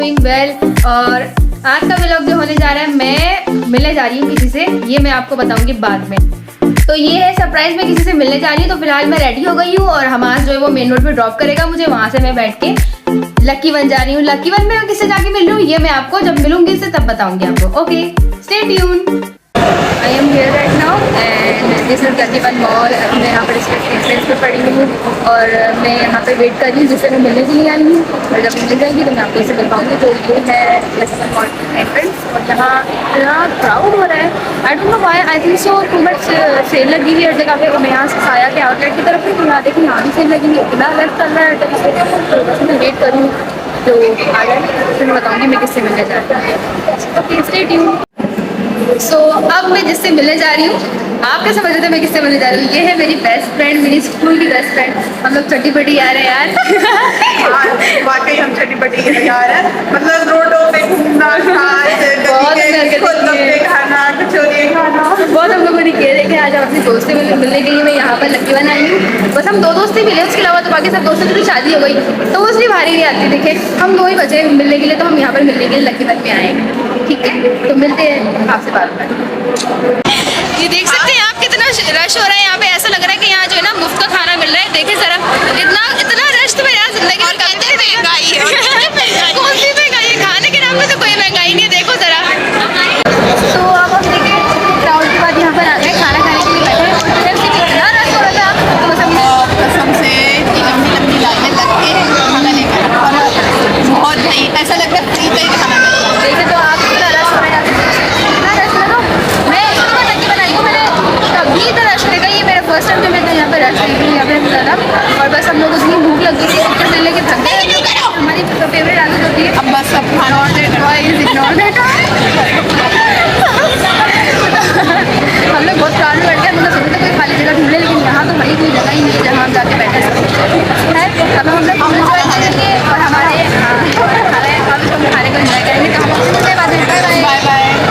Doing well. और आज का व्लॉग जो होने जा रहा है, मैं मिलने जा रही हूँ किसी से, ये मैं आपको बताऊंगी बाद में। तो ये है सरप्राइज, मैं किसी से मिलने जा रही हूँ। तो फिलहाल मैं रेडी हो गई हूँ और हमारा जो है वो मेन रोड पे ड्रॉप करेगा मुझे, वहाँ से मैं बैठ के लकी वन जा रही हूँ। लकी वन में मैं किससे जाके मिल रही हूँ ये मैं आपको जब मिलूंगी इससे तब बताऊंगी आपको। Okay, stay tune. I am here right now and this is lucky one mall. मैं यहाँ पर एंट्रेंस पर पड़ी हुई हूँ और मैं यहाँ पे वेट कर रही हूँ जिससे मैं मिलने के लिए आई हूँ। और जब मिल जाएंगी तो मैं आपको इसे दिखाऊंगी। तो ये है लकी वन मॉल एंट्रेंस और यहाँ इतना क्राउड हो रहा है। I don't know why, I think so too much sale लगी हुई है हर जगह पे। मैं यहाँ से साया के आउटलेट की तरफ हूँ, यहाँ देखिए यहाँ भी सेल लगी हुई है, इतना रश चल रहा है हर जगह पे। तो बस मैं वेट कर रही हूँ तो आ जाए फिर मैं बताऊँगी मैं किससे मिलने जा रही हूँ। Okay, stay tune. सो अब मैं जिससे मिलने जा रही हूँ, आप क्या समझ रहे थे मैं किससे मिलने जा रही हूँ? ये है मेरी बेस्ट फ्रेंड, मेरी स्कूल की बेस्ट फ्रेंड। हम लोग चट्टी बटी यार है यार। वाकई हम चट्टी बटी यार है। मतलब रोडों पे घूमना, खाना, कचौरी खाना, बहुत हम लोगों ने किए। देखे आज हम अपने दोस्त से मिलने के लिए मैं यहाँ पर लकी वन आई हूँ। बस हम दो दोस्त ही मिले, उसके अलावा तो बाकी सब दोस्तों की शादी हो गई तो वो इसलिए भारी नहीं आती। देखे हम 2 ही बचे मिलने के लिए, तो हम यहाँ पर मिलने के लिए लकी वन में आए। ठीक है, तो मिलते हैं आपसे बाद में। ये देख सकते हैं आप कितना रश हो रहा है यहाँ पे। ऐसा लग रहा है कि यहाँ जो है ना मुफ्त का खाना मिल रहा है। देखिए जरा, इतना रश तो मैं यहाँ जिंदगी में कभी नहीं देखा। कौन सी महंगाई है? खाने के नाम पे तो कोई महंगाई नहीं है। देखो जरा। तो अब हम देखिए क्राउड के बाद यहाँ पर आ गए, खाना खाने के लिए बैठे। इतना रश हो रहा था तो कसम से लंबी लंबी लाइनें लग के खाना लेकर बहुत नहीं, ऐसा लग रहा है फ्री का ही खाना मिल रहा है। देखे तो आप कितना रश हो रहा है, इतना रश लगा। मैं इतना लकी बनाई हूँ, मैंने कभी इतना रश देखा। ये मेरा फर्स्ट टाइम जो मैं यहाँ पे रश देखी हूँ यहाँ पे ज़्यादा। और बस हम लोग उतनी भूख लग गई थी, पिक्चर ले लेके थक गए। हमारी फेवरेट आदत होती है अब बस सब खाना हम लोग बहुत क्राउड में बैठ गए। मतलब सोचते कोई खाली जगह ढूंढ ले, लेकिन यहाँ तो भाई कोई जगह ही नहीं है जहाँ हम जाके बैठे सकते हैं। अब हम लोग एंजॉय करेंगे और हमारे खाने को एंजॉय करेंगे। तो हम आपसे मिलते हैं बाद में। Bye bye.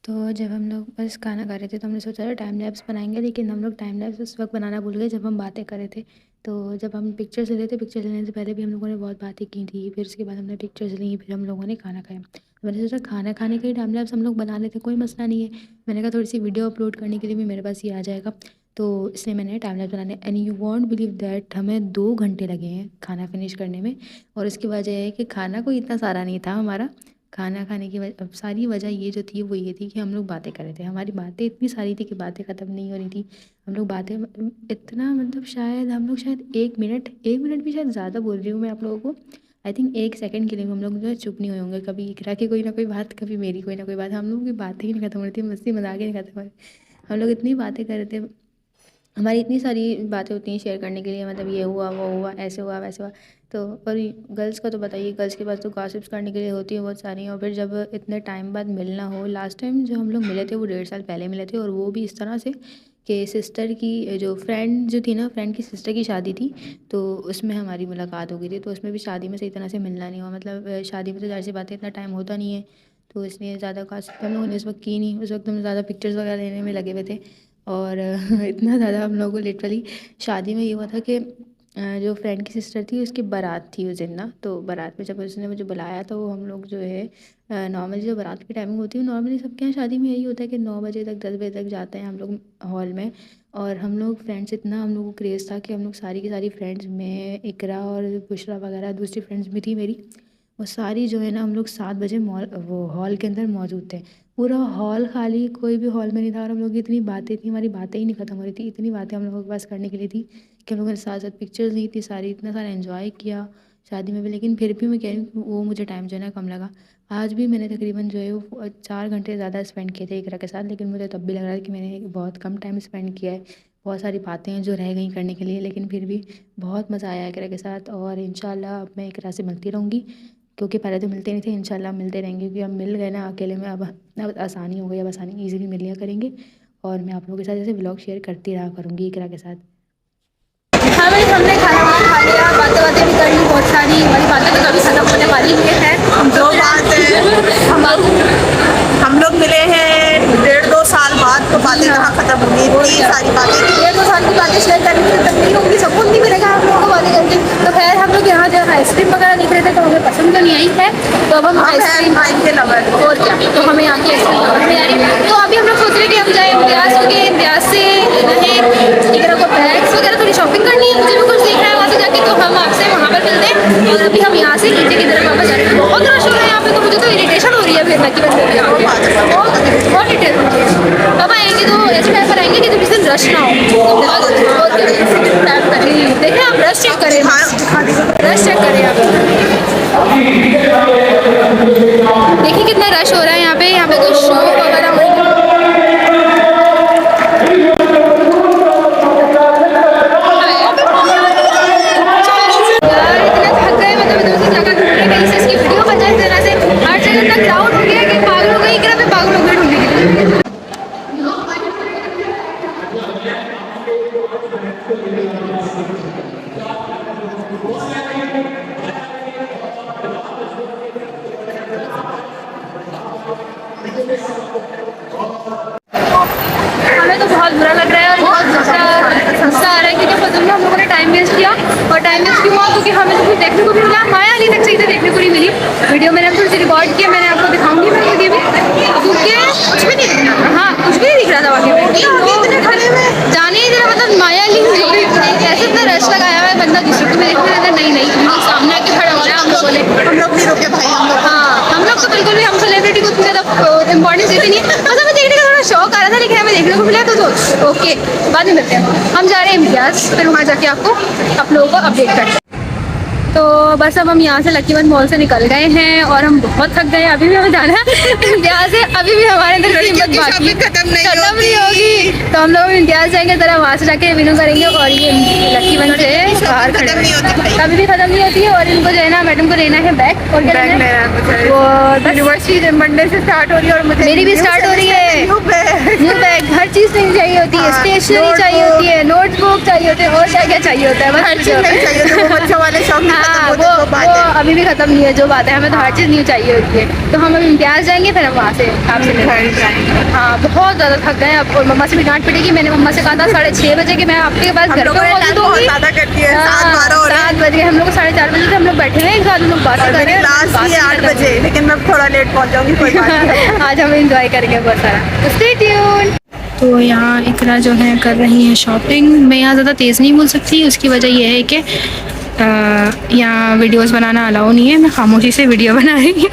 तो जब हम लोग बस खाना खा रहे थे तो हमने सोचा था टाइम लैप्स बनाएंगे, लेकिन हम लोग टाइम लैप्स उस वक्त बनाना भूल गए जब हम बातें कर रहे थे। तो जब हम पिक्चर्स ले रहे थे, पिक्चर्स लेने से पहले भी हम लोगों ने बहुत बातें की थी। फिर उसके बाद हमने पिक्चर्स ली, फिर हम लोगों ने खाना खाया। तो मैंने सोचा खाना खाने का ही टाइम लैप्स हम लोग बना लेते, कोई मसला नहीं है। मैंने कहा थोड़ी सी वीडियो अपलोड करने के लिए भी मेरे पास ये आ जाएगा, तो इसलिए मैंने टाइम लैप्स बनाने। And you won't believe that हमें 2 घंटे लगे हैं खाना फिनिश करने में। और इसकी वजह है कि खाना कोई इतना सारा नहीं था हमारा। खाना खाने की सारी वजह ये जो थी वो ये थी कि हम लोग बातें कर रहे थे। हमारी बातें इतनी सारी थी कि बातें ख़त्म नहीं हो रही थी। हम लोग बातें इतना मतलब शायद 1 मिनट भी शायद ज़्यादा बोल रही हूँ मैं आप लोगों को। आई थिंक 1 सेकंड के लिए हम लोग जो है चुप नहीं हुए होंगे। कभी इकरा की कोई ना कोई बात, कभी मेरी कोई ना कोई बात। हम लोगों की बातें ही नहीं खत्म हो रही थी, मस्ती मजाक ही नहीं खत्म हो रही। हम लोग इतनी बातें कर रहे थे, हमारी इतनी सारी बातें होती हैं शेयर करने के लिए। मतलब ये हुआ वो हुआ, ऐसे हुआ वैसे हुआ। तो और गर्ल्स का तो बताइए, गर्ल्स के पास तो गॉसिप्स करने के लिए होती है बहुत सारी। और फिर जब इतने टाइम बाद मिलना हो, लास्ट टाइम जो हम लोग मिले थे वो 1.5 साल पहले मिले थे। और वो भी इस तरह से कि सिस्टर की जो फ्रेंड जो थी ना, फ्रेंड की सिस्टर की शादी थी, तो उसमें हमारी मुलाकात हो गई थी। तो उसमें भी शादी में सही तरह से मिलना नहीं हुआ। मतलब शादी में तो ज़ाहिर सी बात है इतना टाइम होता नहीं है, तो इसलिए ज़्यादा खास हम लोगों ने इस वक्त की नहीं। उस वक्त हम ज़्यादा पिक्चर्स वगैरह लेने में लगे हुए थे। और इतना ज़्यादा हम लोगों को लिटरली शादी में ये हुआ था कि जो फ्रेंड की सिस्टर थी उसकी बारात थी उस दिन ना। तो बारात में जब उसने मुझे बुलाया तो हम लोग जो है नॉर्मली जो बारात की टाइमिंग होती है, नॉर्मली सबके यहाँ शादी में यही होता है कि 9 बजे तक 10 बजे तक जाते हैं हम लोग हॉल में। और हम लोग फ्रेंड्स इतना हम लोग को क्रेज़ था कि हम लोग सारी की सारी फ्रेंड्स, मैं, इकरा और बुशरा वगैरह दूसरी फ्रेंड्स भी थी मेरी, वो सारी जो है ना हम लोग 7 बजे वो हॉल के अंदर मौजूद थे। पूरा हॉल खाली, कोई भी हॉल में नहीं था। और हम लोग की इतनी बातें थी, हमारी बातें ही नहीं ख़त्म हो रही थी। इतनी बातें हम लोगों के पास करने के लिए थी कि हम लोगों ने साथ साथ पिक्चर्स ली थी सारी, इतना सारा एंजॉय किया शादी में भी। लेकिन फिर भी मैं कह रही हूँ वो मुझे टाइम जो है ना कम लगा। आज भी मैंने तकरीबन जो है वो 4 घंटे ज़्यादा स्पेंड किए थे इकरा के साथ, लेकिन मुझे तब भी लग रहा है कि मैंने बहुत कम टाइम स्पेंड किया है। बहुत सारी बातें हैं जो रह गई करने के लिए, लेकिन फिर भी बहुत मज़ा आया इकरा के साथ। और इंशाल्लाह अब मैं इकरा से मिलती रहूँगी, क्योंकि पहले तो मिलते नहीं थे। इंशाल्लाह मिलते रहेंगे, क्योंकि अब मिल गए ना अकेले में। अब आसानी हो गई, अब आसानी ईज़िली मिल लिया करेंगे। और मैं आप लोगों के साथ जैसे व्लॉग शेयर करती रहा करूँगी इकरा के साथ। हाँ भाई, हमने खाना खा लिया, बातें भी कर ली बहुत सारी। हमारी बातें तो कभी ख़त्म होने वाली नहीं है। दो बात है, हम लोग मिले हैं 1.5-2 साल बाद, तो बातें कहाँ खत्म होंगी। इतनी सारी बातें, 1.5-2 साल की बातें शेयर करने की तक नहीं होंगी, सकून नहीं मिलेगा हम लोगों को बातें करके। तो खैर हम लोग यहाँ जो आइसक्रीम वगैरह देख रहे थे तो हमें पसंद तो नहीं आई है, तो अब हम आइसक्रीम के लवर। और क्या, तो हमें यहाँ की आइसक्रीम समझ में आ रही है। तो अभी हम लोग सोच रहे हैं कि हम जाए इम्तियाज़ हो गए, इम्तियाज़ से लेना है इधर को बैग्स वगैरह, थोड़ी शॉपिंग करनी है, मुझे भी कुछ देखना है वहाँ से जाके, तो हम आपसे वहाँ पर मिलते हैं। और अभी हम यहाँ से नीचे की तरफ वापस जा रहे हैं, बहुत रश हो रहा है यहाँ पे, तो मुझे तो इरिटेशन हो रही है फिर लकी बंदे में आके, बहुत डिटेल हो रही है। कब आएंगे तो ऐसे टाइम पर आएंगे कि जब किसी दिन रश ना हो, बहुत टाइम कर रही है। देखें आप रश चेक करें, रश चेक करें आप, देखिए कितना रश हो रहा है यहाँ पे, यहाँ पे कोई शो वगैरह हो रही है। यार इतना थक गए, मतलब इधर से जगह ढूंढने कहीं से इसकी वीडियो बन जाए, इस तरह से हर जगह इतना क्राउड हो गया कि पागल हो गई, इतना पे पागल हो गए ढूंढने के लिए। हमें तो बहुत बुरा लग रहा है और बहुत गुस्सा आ रहा है, क्योंकि फजूल में हम लोगों ने टाइम वेस्ट किया, और टाइम वेस्ट क्यों हुआ क्योंकि हमें तो कुछ देखने को भी मिला, माया अली तक सही से देखने को नहीं मिली। वीडियो मैंने थोड़ी सी रिकॉर्ड किया, मैंने आपको दिखाऊंगी मैं ये भी, क्योंकि कुछ भी नहीं दिख रहा, हाँ कुछ भी नहीं दिख रहा था वाकई में, जाने ही देना, मतलब माया अली ऐसे इतना रश लगाया हुआ है, बंदा दूसरे को भी देखने देता नहीं, नहीं हम लोग सामने आके खड़ा होना है, हम लोगों ने, हम लोग नहीं रुके भाई, हम लोग। हाँ हम लोग तो बिल्कुल भी, हम सेलिब्रिटी को इतनी ज़्यादा इंपॉर्टेंस देते नहीं, मतलब हमें देखने का थोड़ा शौक आ रहा था, लेकिन हमें देखने को मिला तो ओके, बाद में मिलते हैं। हम जा रहे हैं इम्तियाज़, फिर वहाँ जाके आपको आप लोगों को अपडेट करते हैं। तो बस अब हम यहाँ से लकी वन मॉल से निकल गए हैं और हम बहुत थक गए हैं, अभी भी हमें जाना है इम्तियाज़ से, अभी भी हमारे अंदर थोड़ी हिम्मत बाकी है, खत्म नहीं होगी, तो हम लोग इम्तियाज़ जाएंगे, ज़रा वहाँ से जाके रिव्यू करेंगे, और ये लकी वन से बाहर खड़े कभी भी खत्म नहीं होती है। और इनको जो है ना मैडम को लेना है बैग, और क्या लेना है वो यूनिवर्सिटी मंडे से स्टार्ट हो रही है, और मुझे मेरी भी स्टार्ट हो रही है, न्यू बैग, हर चीज़ नहीं चाहिए होती है, स्टेशनरी चाहिए होती है, नोटबुक चाहिए होती है, और क्या क्या चाहिए होता है, बस बच्चों वाले शौक हाँ वो अभी भी खत्म नहीं है जो बात है, हमें तो हर चीज़ न्यू चाहिए होती है। तो हम अभी इम्तियाज़ जाएंगे, फिर हम वहाँ से आपसे मिलेंगे। हाँ बहुत ज़्यादा थक गए अब, और मम्मा से भी डांट पड़ेगी, मैंने मम्मा से कहा था 6:30 बजे कि मैं आपके पास घर पर मौजूद होंगी, 7 बज गए, हम लोग 4:30 बजे से हम लोग बैठे हैं एक साथ, हम लोग बात कर रहे हैं, 8 बजे, लेकिन मैं थोड़ा लेट पहुँच जाऊँगी, कोई बात नहीं। आज हम इंजॉय करेंगे बहुत सारा, तो स्टे ट्यून। तो यहाँ इकरा जो है कर रही है शॉपिंग, मैं यहाँ ज़्यादा तेज़ नहीं बोल सकती, उसकी वजह यह है कि यहाँ वीडियोस बनाना अलाउ नहीं है, मैं खामोशी से वीडियो बना रही हूँ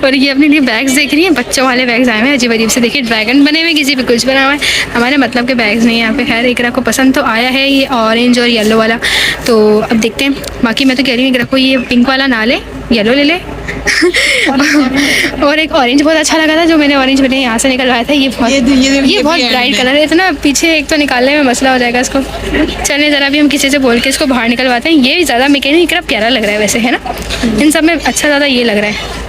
और ये अपने लिए बैग्स देख रही है, बच्चों वाले बैग्स आए हुए हैं अजीब अजीब से, देखिए ड्रैगन बने हुए, किसी पे कुछ बना हुआ है, हमारे मतलब के बैग्स नहीं है यहाँ पे। खैर इकरा को पसंद तो आया है ये ऑरेंज और येलो वाला, तो अब देखते हैं। बाकी मैं तो कह रही हूँ इकरा को ये पिंक वाला ना ले, येलो ले ले और एक ऑरेंज बहुत अच्छा लगा था, जो मैंने ऑरेंज मैंने यहाँ से निकलवाया था, ये बहुत ब्राइट कलर है, इतना पीछे एक तो निकालने में मसला हो जाएगा इसको। चलिए ज़रा भी हम किसी से बोल के इसको बाहर निकलवाते हैं, ये ज़्यादा मैकेनिक इकरा प्यारा लग रहा है वैसे, है ना, इन सब में अच्छा ज़्यादा ये लग रहा है।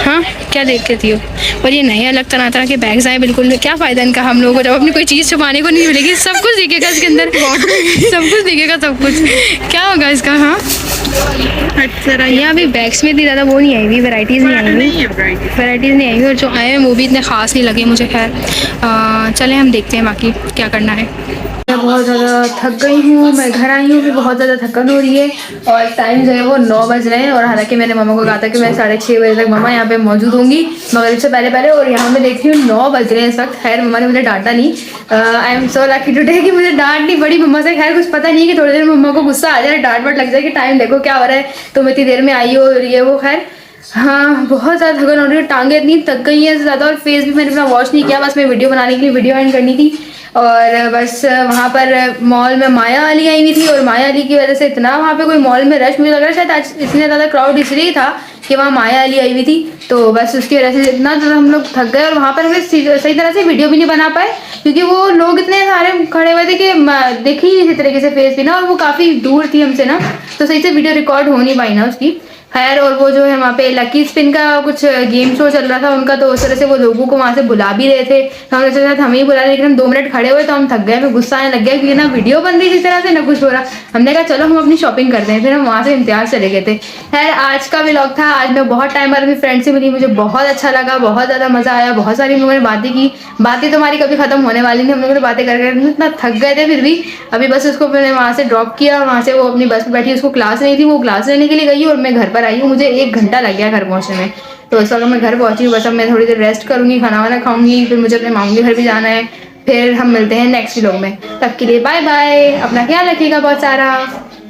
हाँ क्या देख लेती हो, और ये नए अलग तरह तरह के बैग्स आए, बिल्कुल क्या फ़ायदा इनका हम लोगों को, जब अपनी कोई चीज़ छुपाने को नहीं मिलेगी, सब कुछ दिखेगा इसके अंदर सब कुछ दिखेगा, सब कुछ क्या होगा इसका। हाँ अच्छा, यहाँ अभी बैग्स में इतनी ज़्यादा वो नहीं आई हुई, वैराइटीज़ नहीं आई हुई, वैराइटीज़ नहीं आई हुई, और जो आए हैं वो भी इतने ख़ास नहीं लगे मुझे। खैर चलें हम देखते हैं बाकी क्या करना है। मैं बहुत ज़्यादा थक गई हूँ, मैं घर आई हूँ भी बहुत ज़्यादा थकान हो रही है, और टाइम जो है वो 9 बज रहे हैं, और हालांकि मैंने मम्मा को कहा था कि मैं 6:30 बजे तक मम्मा यहाँ पे मौजूद होंगी मगरिब से पहले पहले, और यहाँ मैं देख रही हूँ 9 बज रहे हैं इस वक्त। खैर मम्मा ने मुझे डांटा नहीं, I am so lucky today कि मुझे डांट नहीं पड़ी मम्मा से। खैर कुछ पता नहीं है कि थोड़ी देर में मम्मा को गुस्सा आ जाए, डांट वाट लग जाए कि टाइम देखो क्या हो रहा है, तुम इतनी देर में आई हो, और ये वो। खैर हाँ बहुत ज़्यादा थकान हो रही है, टांगें इतनी थक गई हैं ज़्यादा, और फेस भी मैंने अपना वॉश नहीं किया, बस मैं वीडियो बनाने के लिए वीडियो एंड करनी थी, और बस वहाँ पर मॉल में माया अली आई हुई थी, और माया अली की वजह से इतना वहाँ पे कोई मॉल में रश, मुझे लग रहा है शायद आज इतने ज़्यादा क्राउड इसलिए था कि वहाँ माया अली आई हुई थी, तो बस उसकी वजह से इतना ज़्यादा हम लोग थक गए, और वहाँ पर हमें सही तरह से वीडियो भी नहीं बना पाए, क्योंकि वो लोग इतने सारे खड़े हुए थे कि देख ही इसी तरीके से फेस भी ना, और वो काफ़ी दूर थी हमसे ना, तो सही से वीडियो रिकॉर्ड हो नहीं पाई ना उसकी। खैर और वो जो है वहाँ पे लकी स्पिन का कुछ गेम शो चल रहा था उनका, तो उस तरह से वो लोगों को वहाँ से बुला भी रहे थे, तो हमने सोचा था हमें ही बुला रहे, लेकिन हम 2 मिनट खड़े हुए तो हम थक गए, हमें गुस्सा आने लग गया क्योंकि ना वीडियो बन रही इस तरह से ना कुछ हो रहा। हमने कहा चलो हम अपनी शॉपिंग करते हैं, फिर हम वहाँ से इम्तियाज़ चले गए थे। खैर आज का व्लॉग था, आज मैं बहुत टाइम बाद अपनी फ्रेंड से मिली, मुझे बहुत अच्छा लगा, बहुत ज़्यादा मज़ा आया, बहुत सारी हम लोगों ने बातें की, बातें तो हमारी कभी खत्म होने वाली नहीं, हम लोगों ने बातें करके इतना थक गए थे, फिर भी अभी बस उसको मैंने वहाँ से ड्रॉप किया, वहाँ से वो अपनी बस में बैठी, उसको क्लास नहीं थी, वो क्लास लेने के लिए गई और मैं घर पर ऊपर आई हूँ, मुझे 1 घंटा लग गया घर पहुँचने में। तो इस वक्त मैं घर पहुँची हूँ, बस अब मैं थोड़ी देर रेस्ट करूँगी, खाना वाना खाऊंगी, फिर मुझे अपने मामू के घर भी जाना है। फिर हम मिलते हैं नेक्स्ट व्लॉग में, तब के लिए बाय बाय, अपना ख्याल रखिएगा बहुत सारा।